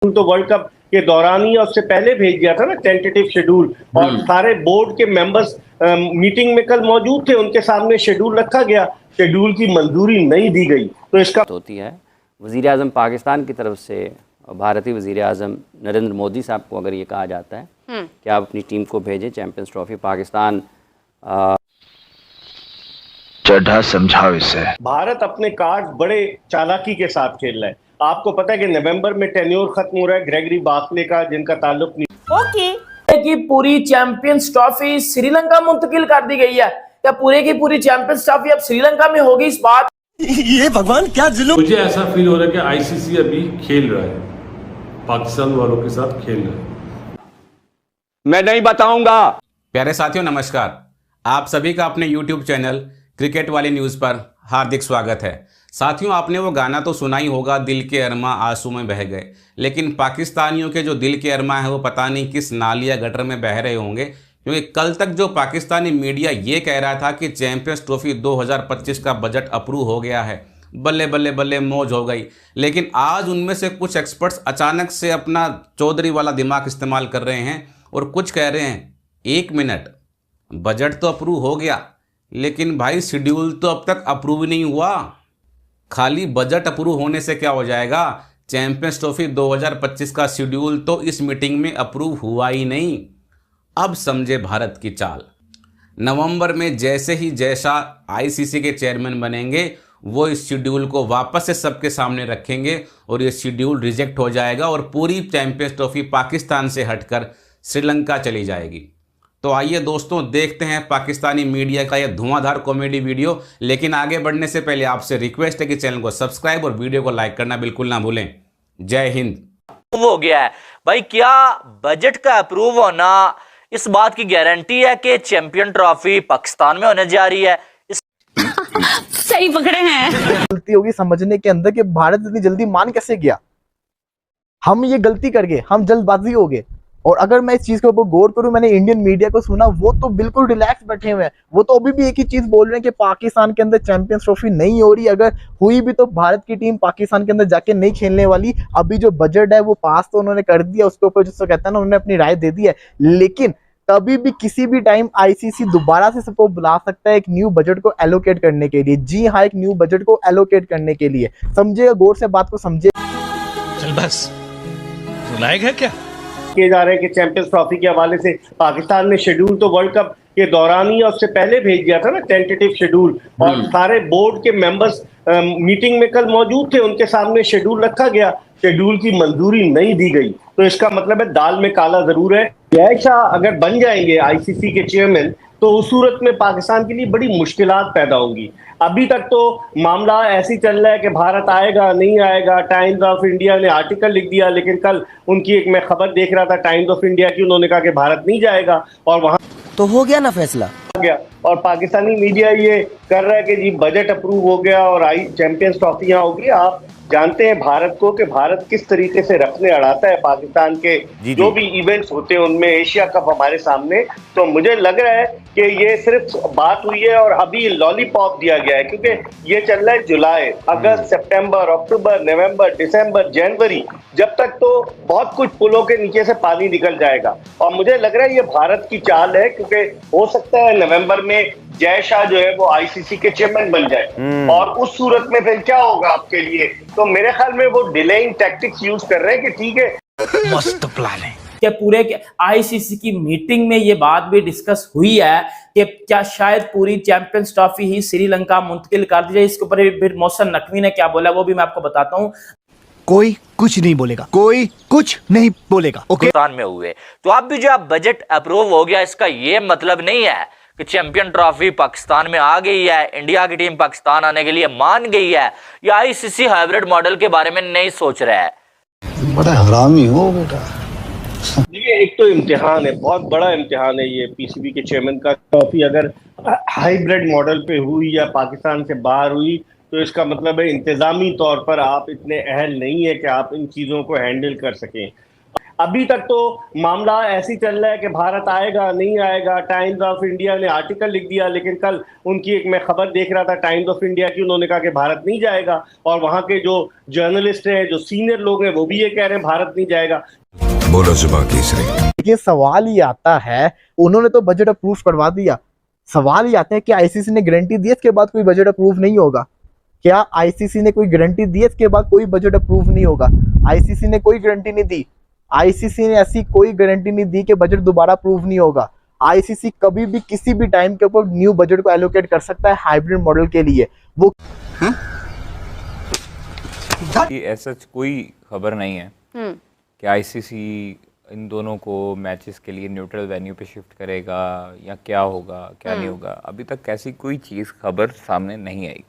तो world cup के दौरान ही और उससे पहले भेज दिया था ना टेंटेटिव शेड्यूल, और सारे बोर्ड के मेंबर्स मीटिंग में कल मौजूद थे, उनके सामने शेड्यूल रखा गया, शेड्यूल की मंजूरी नहीं दी गई। तो इसका होती है वज़ीर आज़म पाकिस्तान की तरफ से, भारतीय वज़ीर आज़म नरेंद्र मोदी साहब को अगर ये कहा जाता है कि आप अपनी टीम को भेजें चैंपियंस ट्रॉफी पाकिस्तान, चढ़ा समझाओ इसे। भारत अपने कार्ड बड़े चालाकी के साथ खेल रहा है। आपको पता है कि नवंबर में टेन्योर खत्म हो रहा है ग्रेगरी बार्कले का, जिनका ताल्लुक की पूरी चैंपियंस ट्रॉफी श्रीलंका मुंतकिल कर दी गई है, या पूरे की पूरी चैंपियंस ट्रॉफी अब श्रीलंका में होगी। इस बात ये भगवान क्या जुल्म। मुझे ऐसा फील हो रहा है कि आईसीसी अभी खेल रहा है, पाकिस्तान वालों के साथ खेल रहा है। मैं नहीं बताऊंगा। प्यारे साथियों नमस्कार, आप सभी का अपने YouTube चैनल क्रिकेट वाली न्यूज़ पर हार्दिक स्वागत है। साथियों, आपने वो गाना तो सुना ही होगा, दिल के अरमा आंसू में बह गए, लेकिन पाकिस्तानियों के जो दिल के अरमा है वो पता नहीं किस नालिया गटर में बह रहे होंगे, क्योंकि कल तक जो पाकिस्तानी मीडिया ये कह रहा था कि चैंपियंस ट्रॉफी 2025 का बजट अप्रूव हो गया है, बल्ले बल्ले बल्ले मौज हो गई, लेकिन आज उनमें से कुछ एक्सपर्ट्स अचानक से अपना चौधरी वाला दिमाग इस्तेमाल कर रहे हैं और कुछ कह रहे हैं, एक मिनट, बजट तो अप्रूव हो गया लेकिन भाई शेड्यूल तो अब तक अप्रूव नहीं हुआ। खाली बजट अप्रूव होने से क्या हो जाएगा, चैंपियंस ट्रॉफी 2025 का शेड्यूल तो इस मीटिंग में अप्रूव हुआ ही नहीं। अब समझे भारत की चाल। नवंबर में जैसे ही जैसा आईसीसी के चेयरमैन बनेंगे वो इस शेड्यूल को वापस से सबके सामने रखेंगे और ये शेड्यूल रिजेक्ट हो जाएगा और पूरी चैंपियंस ट्रॉफी पाकिस्तान से हटकर श्रीलंका चली जाएगी। तो आइए दोस्तों, देखते हैं पाकिस्तानी मीडिया का यह धुआंधार कॉमेडी वीडियो। लेकिन आगे बढ़ने से पहले आपसे रिक्वेस्ट है कि चैनल को सब्सक्राइब और वीडियो को लाइक करना बिल्कुल ना भूलें। जय हिंद। हो गया है भाई, क्या बजट का अप्रूव होना इस बात की गारंटी है कि चैंपियन ट्रॉफी पाकिस्तान में होने जा रही है? सही पकड़े हैं। गलती होगी समझने के अंदर कि भारत इतनी जल्दी मान कैसे गया। हम ये गलती कर गए, हम जल्दबाजी हो गए। और अगर मैं इस चीज के ऊपर गौर करूं, मैंने इंडियन मीडिया को सुना, वो तो बिल्कुल रिलैक्स बैठे हुए हैं। वो तो अभी भी एक ही चीज बोल रहे हैं कि पाकिस्तान के अंदर चैंपियंस ट्रॉफी नहीं हो रही, अगर हुई भी तो भारत की टीम पाकिस्तान के अंदर जाके नहीं खेलने वाली। अभी जो बजट है वो पास तो उन्होंने कर दिया, उसके ऊपर जिसको कहता है ना, उन्होंने अपनी राय दे दी है। लेकिन कभी भी किसी भी टाइम आईसीसी दोबारा से सबको बुला सकता है एक न्यू बजट को एलोकेट करने के लिए। जी हाँ, एक न्यू बजट को एलोकेट करने के लिए। समझिएगा, गौर से बात को समझे। चल बस, सुनाएगा है क्या किए जा रहे हैं कि चैंपियंस ट्रॉफी के हवाले से पाकिस्तान ने शेड्यूल तो वर्ल्ड कप के दौरान ही और उससे पहले भेज दिया था ना टेंटेटिव शेड्यूल, और सारे बोर्ड के मेंबर्स मीटिंग में कल मौजूद थे, उनके सामने शेड्यूल रखा गया, शेड्यूल की मंजूरी नहीं दी गई। तो इसका मतलब है दाल में काला जरूर है। जय शाह अगर बन जाएंगे आईसीसी के चेयरमैन तो उस सूरत में पाकिस्तान के लिए बड़ी मुश्किलात पैदा होंगी। अभी तक तो मामला ऐसे ही चल रहा है कि भारत आएगा नहीं आएगा। टाइम्स ऑफ इंडिया ने आर्टिकल लिख दिया, लेकिन कल उनकी एक मैं खबर देख रहा था टाइम्स ऑफ इंडिया की, उन्होंने कहा कि भारत नहीं जाएगा, और वहां तो हो गया ना फैसला गया। और पाकिस्तानी मीडिया ये कर रहा है कि जी बजट अप्रूव हो गया और आई चैंपियंस ट्रॉफी यहाँ होगी। आप जानते हैं भारत को कि भारत किस तरीके से रखने अड़ाता है पाकिस्तान के जो भी इवेंट्स होते हैं उनमें। एशिया कप हमारे सामने, तो मुझे लग रहा है कि ये सिर्फ बात हुई है और अभी लॉलीपॉप दिया गया है, क्योंकि ये चल रहा है जुलाई, अगस्त, सितंबर, अक्टूबर, नवंबर, दिसंबर, जनवरी, जब तक तो बहुत कुछ पुलों के नीचे से पानी निकल जाएगा। और मुझे लग रहा है ये भारत की चाल है, क्योंकि हो सकता है नवंबर में जय शाह जो है वो आईसीसी के चेयरमैन बन जाए, और उस सूरत में फिर क्या होगा आपके लिए। तो मेरे ख्याल में वो डिलेइंग टैक्टिक्स यूज कर रहे हैं कि ठीक है, मस्त प्लान है। क्या पूरे के आईसीसी की मीटिंग में ये बात भी डिस्कस हुई है कि क्या शायद पूरी चैंपियंस ट्रॉफी ही श्रीलंका मुंतकिल कर दी जाए। इसके ऊपर फिर मोहसिन नकवी ने क्या बोला वो भी मैं आपको बताता हूँ। कोई कुछ नहीं बोलेगा, कोई कुछ नहीं बोलेगा। पाकिस्तान में हुए तो अब भी जो बजट अप्रूव हो गया, इसका ये मतलब नहीं है कि चैंपियन ट्रॉफी पाकिस्तान में आ गई है, इंडिया की टीम पाकिस्तान आने के लिए मान गई है, या आईसीसी हाइब्रिड मॉडल के बारे में नहीं सोच रहा है। बड़ा हरामी हो बेटा। देखिए, एक तो इम्तिहान है, बहुत बड़ा इम्तिहान है ये पीसीबी के चेयरमैन का। ट्रॉफी अगर हाइब्रिड मॉडल पे हुई या पाकिस्तान से बाहर हुई तो इसका मतलब है इंतजामी तौर पर आप इतने अहल नहीं है कि आप इन चीज़ों को हैंडल कर सकें। अभी तक तो मामला ऐसे ही चल रहा है कि भारत आएगा नहीं आएगा। टाइम्स ऑफ इंडिया ने आर्टिकल लिख दिया, लेकिन कल उनकी एक मैं खबर देख रहा था टाइम्स ऑफ इंडिया की, उन्होंने कहा कि भारत नहीं जाएगा, और वहां के जो जर्नलिस्ट हैं, जो सीनियर लोग हैं, वो भी ये कह रहे हैं भारत नहीं जाएगा। बोलो जुबान तीसरी। ये सवाल ये आता है, उन्होंने तो बजट अप्रूव करवा दिया, सवाल ये आता है कि आईसीसी ने गारंटी दी इसके बाद कोई बजट अप्रूव नहीं होगा? क्या आईसीसी ने कोई गारंटी दी इसके बाद कोई बजट अप्रूव नहीं होगा? आईसीसी ने कोई गारंटी नहीं दी। आईसीसी ने ऐसी कोई गारंटी नहीं दी कि बजट दोबारा अप्रूव नहीं होगा। आईसीसी कभी भी किसी भी टाइम के ऊपर न्यू बजट को एलोकेट कर सकता है हाइब्रिड मॉडल के लिए। वो ऐसा कोई खबर नहीं है कि आईसीसी इन दोनों को मैचेस के लिए न्यूट्रल वेन्यू पे शिफ्ट करेगा या क्या होगा क्या नहीं होगा। अभी तक ऐसी कोई चीज़ खबर सामने नहीं आई।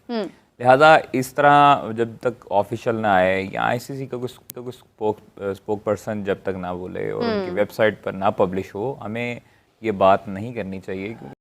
लिहाजा इस तरह जब तक ऑफिशियल ना आए या आईसीसी का कुछ स्पोक पर्सन जब तक ना बोले और उनकी वेबसाइट पर ना पब्लिश हो, हमें ये बात नहीं करनी चाहिए।